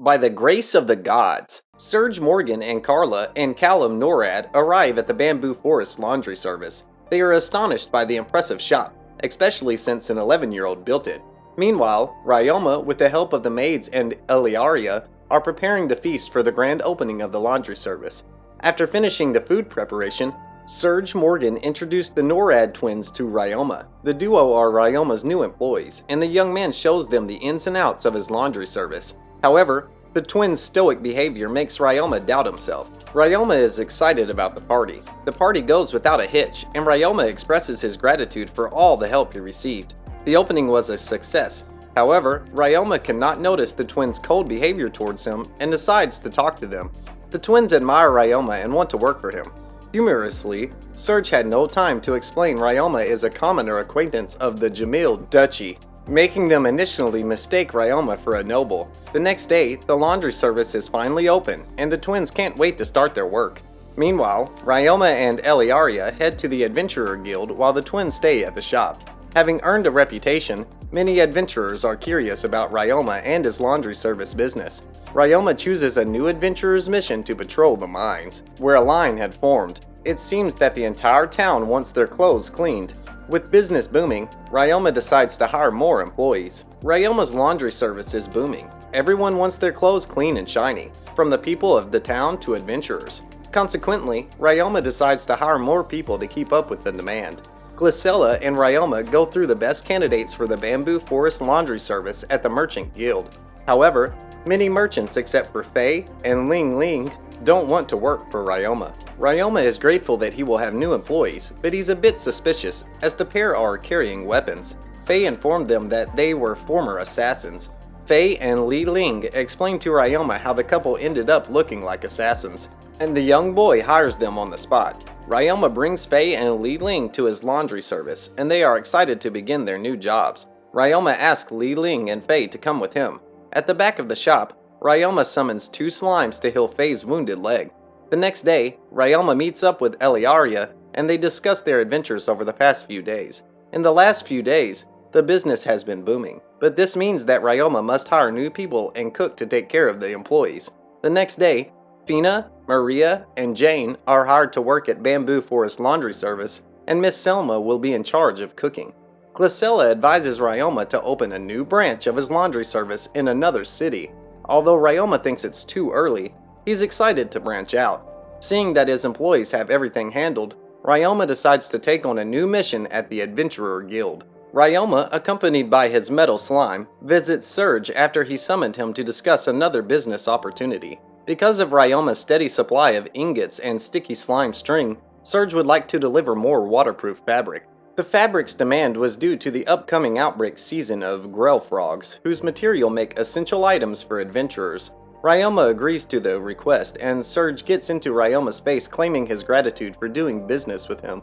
By the grace of the gods, Serge Morgan and Carla and Callum Norad arrive at the Bamboo Forest laundry service. They are astonished by the impressive shop, especially since an 11-year-old built it. Meanwhile, Ryoma, with the help of the maids and Eliaria, are preparing the feast for the grand opening of the laundry service. After finishing the food preparation, Serge Morgan introduced the Norad twins to Ryoma. The duo are Ryoma's new employees, and the young man shows them the ins and outs of his laundry service. However, the twins' stoic behavior makes Ryoma doubt himself. Ryoma is excited about the party. The party goes without a hitch, and Ryoma expresses his gratitude for all the help he received. The opening was a success. However, Ryoma cannot notice the twins' cold behavior towards him and decides to talk to them. The twins admire Ryoma and want to work for him. Humorously, Serge had no time to explain Ryoma is a commoner acquaintance of the Jamil Duchy, making them initially mistake Ryoma for a noble. The next day, the laundry service is finally open, and the twins can't wait to start their work. Meanwhile, Ryoma and Eliaria head to the Adventurer Guild while the twins stay at the shop. Having earned a reputation, many adventurers are curious about Ryoma and his laundry service business. Ryoma chooses a new adventurer's mission to patrol the mines, where a line had formed. It seems that the entire town wants their clothes cleaned. With business booming, Ryoma decides to hire more employees. Ryoma's laundry service is booming. Everyone wants their clothes clean and shiny, from the people of the town to adventurers. Consequently, Ryoma decides to hire more people to keep up with the demand. Glycella and Ryoma go through the best candidates for the Bamboo Forest laundry service at the Merchant Guild. However, many merchants except for Faye and Ling Ling don't want to work for Ryoma. Ryoma is grateful that he will have new employees, but he's a bit suspicious as the pair are carrying weapons. Faye informed them that they were former assassins. Faye and Li Ling explain to Ryoma how the couple ended up looking like assassins, and the young boy hires them on the spot. Ryoma brings Faye and Li Ling to his laundry service, and they are excited to begin their new jobs. Ryoma asks Li Ling and Faye to come with him. At the back of the shop, Ryoma summons two slimes to heal Faye's wounded leg. The next day, Ryoma meets up with Eliaria, and they discuss their adventures over the past few days. In the last few days, the business has been booming, but this means that Ryoma must hire new people and cook to take care of the employees. The next day, Fina, Maria, and Jane are hired to work at Bamboo Forest laundry service, and Miss Selma will be in charge of cooking. Glycella advises Ryoma to open a new branch of his laundry service in another city. Although Ryoma thinks it's too early, he's excited to branch out. Seeing that his employees have everything handled, Ryoma decides to take on a new mission at the Adventurer Guild. Ryoma, accompanied by his metal slime, visits Serge after he summoned him to discuss another business opportunity. Because of Ryoma's steady supply of ingots and sticky slime string, Serge would like to deliver more waterproof fabric. The fabric's demand was due to the upcoming outbreak season of grell frogs, whose material make essential items for adventurers. Ryoma agrees to the request, and Serge gets into Ryoma's face claiming his gratitude for doing business with him.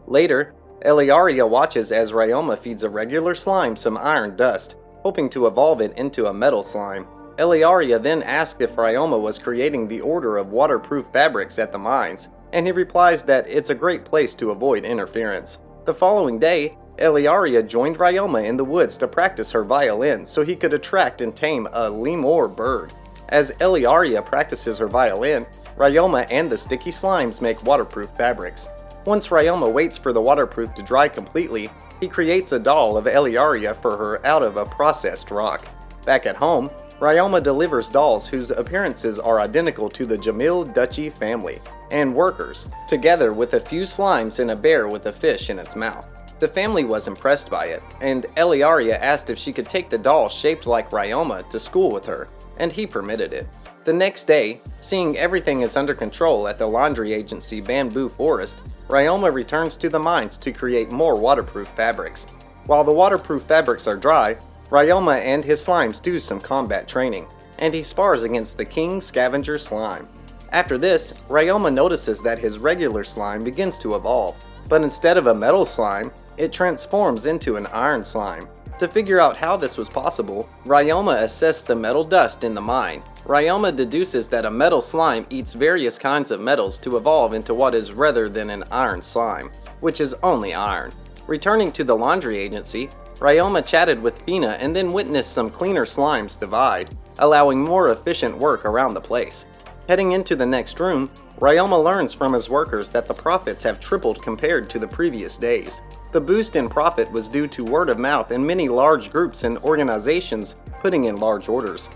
Later, Eliaria watches as Ryoma feeds a regular slime some iron dust, hoping to evolve it into a metal slime. Eliaria then asks if Ryoma was creating the order of waterproof fabrics at the mines, and he replies that it's a great place to avoid interference. The following day, Eliaria joined Ryoma in the woods to practice her violin so he could attract and tame a lemur bird. As Eliaria practices her violin, Ryoma and the sticky slimes make waterproof fabrics. Once Ryoma waits for the waterproof to dry completely, he creates a doll of Eliaria for her out of a processed rock. Back at home, Ryoma delivers dolls whose appearances are identical to the Jamil Duchy family and workers, together with a few slimes and a bear with a fish in its mouth. The family was impressed by it, and Eliaria asked if she could take the doll shaped like Ryoma to school with her, and he permitted it. The next day, seeing everything is under control at the laundry agency Bamboo Forest, Ryoma returns to the mines to create more waterproof fabrics. While the waterproof fabrics are dry, Ryoma and his slimes do some combat training, and he spars against the King Scavenger Slime. After this, Ryoma notices that his regular slime begins to evolve, but instead of a metal slime, it transforms into an iron slime. To figure out how this was possible, Ryoma assessed the metal dust in the mine. Ryoma deduces that a metal slime eats various kinds of metals to evolve into what is rather than an iron slime, which is only iron. Returning to the laundry agency, Ryoma chatted with Fina and then witnessed some cleaner slimes divide. allowing more efficient work around the place. Heading into the next room, Ryoma learns from his workers that the profits have tripled compared to the previous days. The boost in profit was due to word of mouth and many large groups and organizations putting in large orders.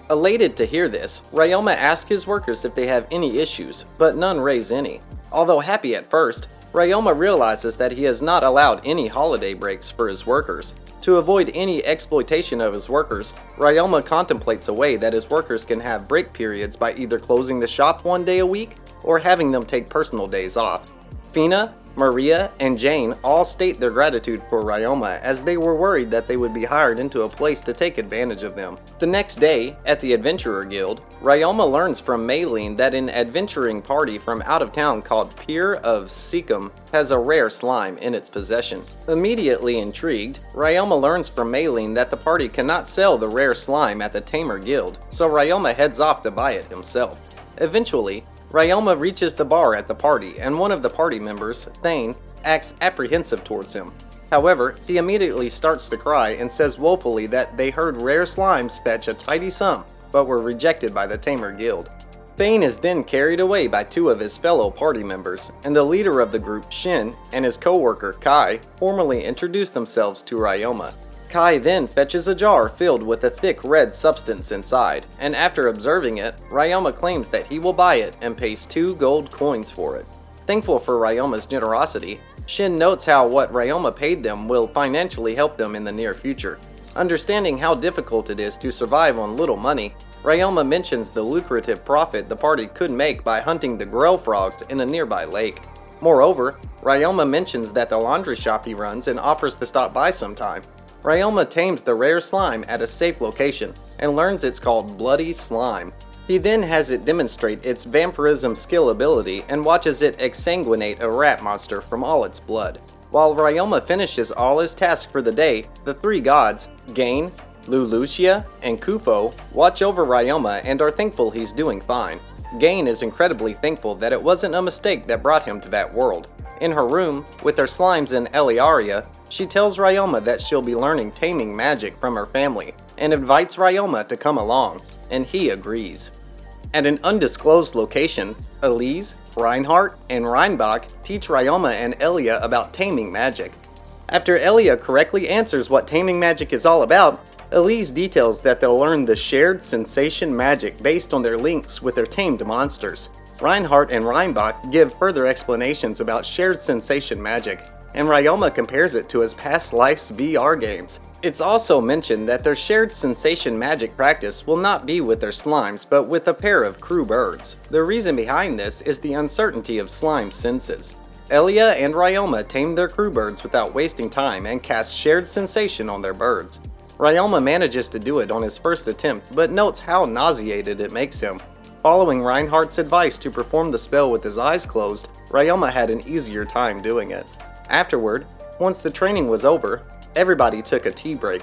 Elated to hear this, Ryoma asks his workers if they have any issues, but none raise any. Although happy at first, Ryoma realizes that he has not allowed any holiday breaks for his workers. To avoid any exploitation of his workers, Ryoma contemplates a way that his workers can have break periods by either closing the shop one day a week or having them take personal days off. Fina, Maria, and Jane all state their gratitude for Ryoma as they were worried that they would be hired into a place to take advantage of them. The next day, at the Adventurer Guild, Ryoma learns from Maylene that an adventuring party from out of town called Pier of Seacom has a rare slime in its possession. Immediately intrigued, Ryoma learns from Maylene that the party cannot sell the rare slime at the Tamer Guild, so Ryoma heads off to buy it himself. Eventually, Ryoma reaches the bar at the party, and one of the party members, Thane, acts apprehensive towards him. However, he immediately starts to cry and says woefully that they heard rare slimes fetch a tidy sum, but were rejected by the Tamer Guild. Thane is then carried away by two of his fellow party members, and the leader of the group, Shin, and his co-worker, Kai, formally introduce themselves to Ryoma. Kai then fetches a jar filled with a thick red substance inside, and after observing it, Ryoma claims that he will buy it and pays 2 gold coins for it. Thankful for Ryoma's generosity, Shin notes how what Ryoma paid them will financially help them in the near future. Understanding how difficult it is to survive on little money, Ryoma mentions the lucrative profit the party could make by hunting the Grell frogs in a nearby lake. Moreover, Ryoma mentions that the laundry shop he runs and offers to stop by sometime. Ryoma tames the rare slime at a safe location and learns it's called Bloody Slime. He then has it demonstrate its vampirism skill ability and watches it exsanguinate a rat monster from all its blood. While Ryoma finishes all his tasks for the day, the 3 gods, Gain, Lulucia, and Kufo, watch over Ryoma and are thankful he's doing fine. Gain is incredibly thankful that it wasn't a mistake that brought him to that world. In her room, with her slimes in Eliaria, she tells Ryoma that she'll be learning taming magic from her family and invites Ryoma to come along, and he agrees. At an undisclosed location, Elise, Reinhardt, and Reinbach teach Ryoma and Elia about taming magic. After Elia correctly answers what taming magic is all about, Elise details that they'll learn the shared sensation magic based on their links with their tamed monsters. Reinhardt and Reinbach give further explanations about shared sensation magic, and Ryoma compares it to his past life's VR games. It's also mentioned that their shared sensation magic practice will not be with their slimes, but with a pair of crew birds. The reason behind this is the uncertainty of slime senses. Elia and Ryoma tame their crew birds without wasting time and cast shared sensation on their birds. Ryoma manages to do it on his first attempt, but notes how nauseated it makes him. Following Reinhardt's advice to perform the spell with his eyes closed, Ryoma had an easier time doing it. Afterward, once the training was over, everybody took a tea break.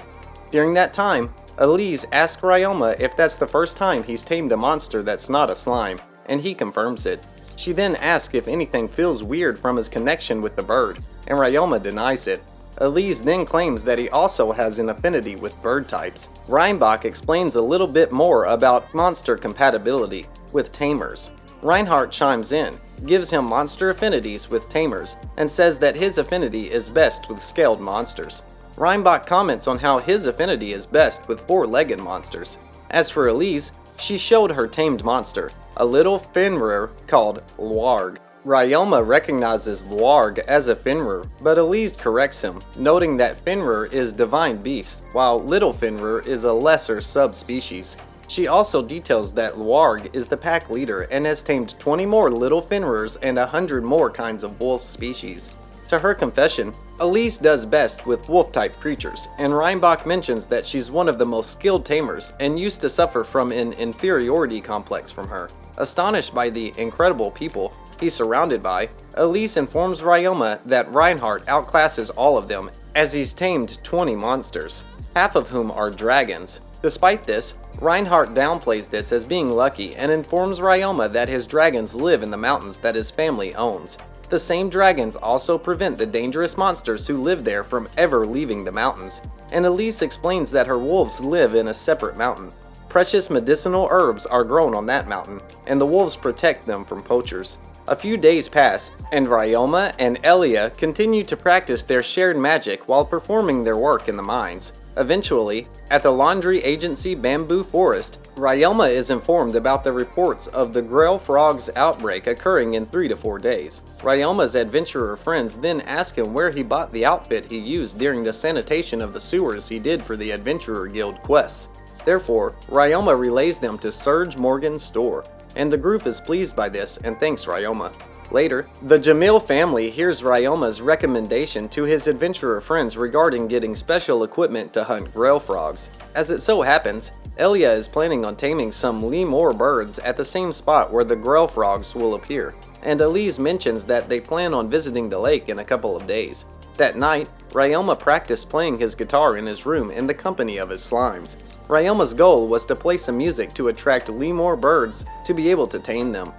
During that time, Elise asks Ryoma if that's the first time he's tamed a monster that's not a slime, and he confirms it. She then asks if anything feels weird from his connection with the bird, and Ryoma denies it. Elise then claims that he also has an affinity with bird types. Reinbach explains a little bit more about monster compatibility with tamers. Reinhardt chimes in, gives him monster affinities with tamers, and says that his affinity is best with scaled monsters. Reinbach comments on how his affinity is best with 4-legged monsters. As for Elise, she showed her tamed monster, a little Fenrir called Lwarg. Ryoma recognizes Lwarg as a Fenrir, but Elise corrects him, noting that Fenrir is divine beast, while Little Fenrir is a lesser subspecies. She also details that Lwarg is the pack leader and has tamed 20 more Little Fenrirs and 100 more kinds of wolf species. To her confession, Elise does best with wolf-type creatures, and Reinbach mentions that she's one of the most skilled tamers and used to suffer from an inferiority complex from her. Astonished by the incredible people he's surrounded by, Elise informs Ryoma that Reinhardt outclasses all of them as he's tamed 20 monsters, half of whom are dragons. Despite this, Reinhardt downplays this as being lucky and informs Ryoma that his dragons live in the mountains that his family owns. The same dragons also prevent the dangerous monsters who live there from ever leaving the mountains, and Elise explains that her wolves live in a separate mountain. Precious medicinal herbs are grown on that mountain, and the wolves protect them from poachers. A few days pass, and Ryoma and Elia continue to practice their shared magic while performing their work in the mines. Eventually, at the laundry agency Bamboo Forest, Ryoma is informed about the reports of the Grell Frog's outbreak occurring in 3 to 4 days. Ryoma's adventurer friends then ask him where he bought the outfit he used during the sanitation of the sewers he did for the Adventurer Guild quests. Therefore, Ryoma relays them to Serge Morgan's store, and the group is pleased by this and thanks Ryoma. Later, the Jamil family hears Ryoma's recommendation to his adventurer friends regarding getting special equipment to hunt Grell frogs. As it so happens, Elia is planning on taming some lemur birds at the same spot where the Grell frogs will appear, and Elise mentions that they plan on visiting the lake in a couple of days. That night, Ryoma practiced playing his guitar in his room in the company of his slimes. Ryoma's goal was to play some music to attract lemur birds to be able to tame them.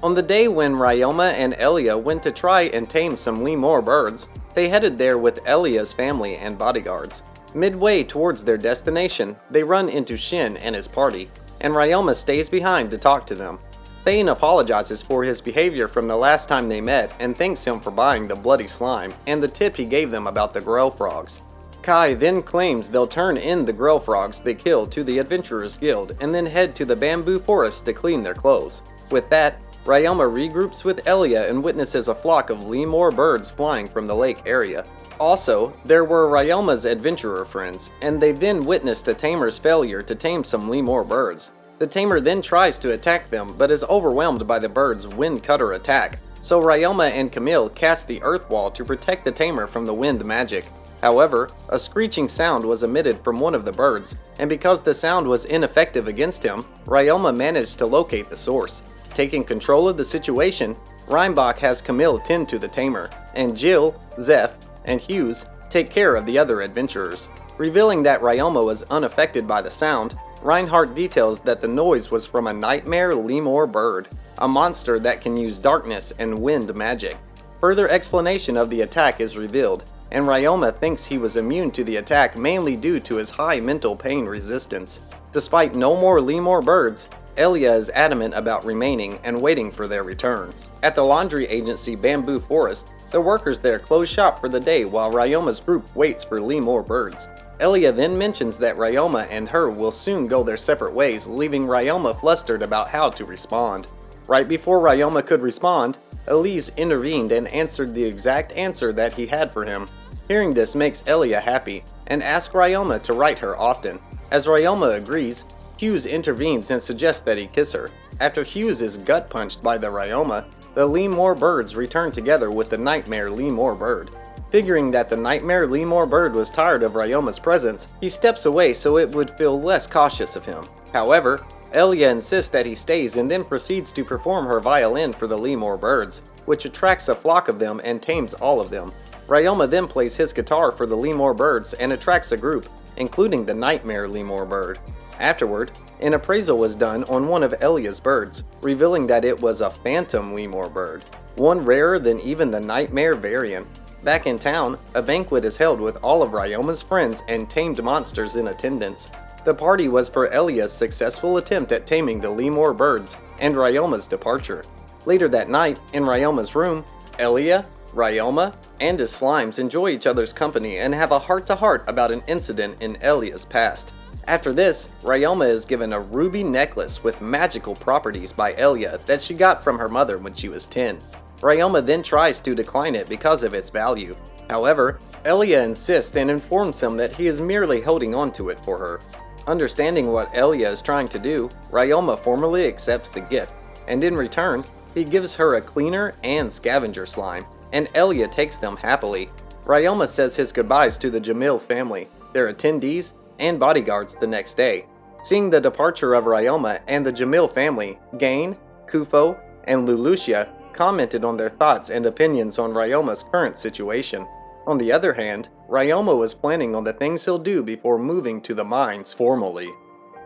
On the day when Ryoma and Elia went to try and tame some lemur birds, they headed there with Elia's family and bodyguards. Midway towards their destination, they run into Shin and his party, and Ryoma stays behind to talk to them. Thane apologizes for his behavior from the last time they met and thanks him for buying the bloody slime and the tip he gave them about the Grell frogs. Kai then claims they'll turn in the Grell frogs they killed to the Adventurers Guild and then head to the Bamboo Forest to clean their clothes. With that, Ryoma regroups with Elia and witnesses a flock of lemur birds flying from the lake area. Also, there were Ryoma's adventurer friends, and they then witnessed a tamer's failure to tame some lemur birds. The tamer then tries to attack them, but is overwhelmed by the birds' wind cutter attack, so Ryoma and Camille cast the earth wall to protect the tamer from the wind magic. However, a screeching sound was emitted from one of the birds, and because the sound was ineffective against him, Ryoma managed to locate the source. Taking control of the situation, Reinbach has Camille tend to the tamer, and Jill, Zeph, and Hughes take care of the other adventurers. Revealing that Ryoma was unaffected by the sound, Reinhardt details that the noise was from a nightmare lemur bird, a monster that can use darkness and wind magic. Further explanation of the attack is revealed, and Ryoma thinks he was immune to the attack mainly due to his high mental pain resistance. Despite no more lemur birds, Elia is adamant about remaining and waiting for their return. At the laundry agency Bamboo Forest, the workers there close shop for the day while Ryoma's group waits for lemur birds. Elia then mentions that Ryoma and her will soon go their separate ways, leaving Ryoma flustered about how to respond. Right before Ryoma could respond, Elise intervened and answered the exact answer that he had for him. Hearing this makes Elia happy, and asks Ryoma to write her often. As Ryoma agrees, Hughes intervenes and suggests that he kiss her. After Hughes is gut-punched by the Ryoma, the lemur birds return together with the nightmare lemur bird. Figuring that the nightmare lemur bird was tired of Ryoma's presence, he steps away so it would feel less cautious of him. However, Elia insists that he stays and then proceeds to perform her violin for the lemur birds, which attracts a flock of them and tames all of them. Ryoma then plays his guitar for the lemur birds and attracts a group, including the nightmare lemur bird. Afterward, an appraisal was done on one of Elia's birds, revealing that it was a phantom lemur bird, one rarer than even the nightmare variant. Back in town, a banquet is held with all of Ryoma's friends and tamed monsters in attendance. The party was for Elia's successful attempt at taming the lemur birds and Ryoma's departure. Later that night, in Ryoma's room, Elia, Ryoma, and his slimes enjoy each other's company and have a heart-to-heart about an incident in Elia's past. After this, Ryoma is given a ruby necklace with magical properties by Elia that she got from her mother when she was 10. Ryoma then tries to decline it because of its value. However, Elia insists and informs him that he is merely holding on to it for her. Understanding what Elia is trying to do, Ryoma formally accepts the gift, and in return, he gives her a cleaner and scavenger slime, and Elia takes them happily. Ryoma says his goodbyes to the Jamil family, their attendees, and bodyguards the next day. Seeing the departure of Ryoma and the Jamil family, Gain, Kufo, and Lulucia commented on their thoughts and opinions on Ryoma's current situation. On the other hand, Ryoma was planning on the things he'll do before moving to the mines formally.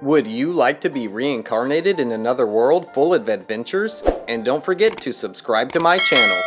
Would you like to be reincarnated in another world full of adventures? And don't forget to subscribe to my channel.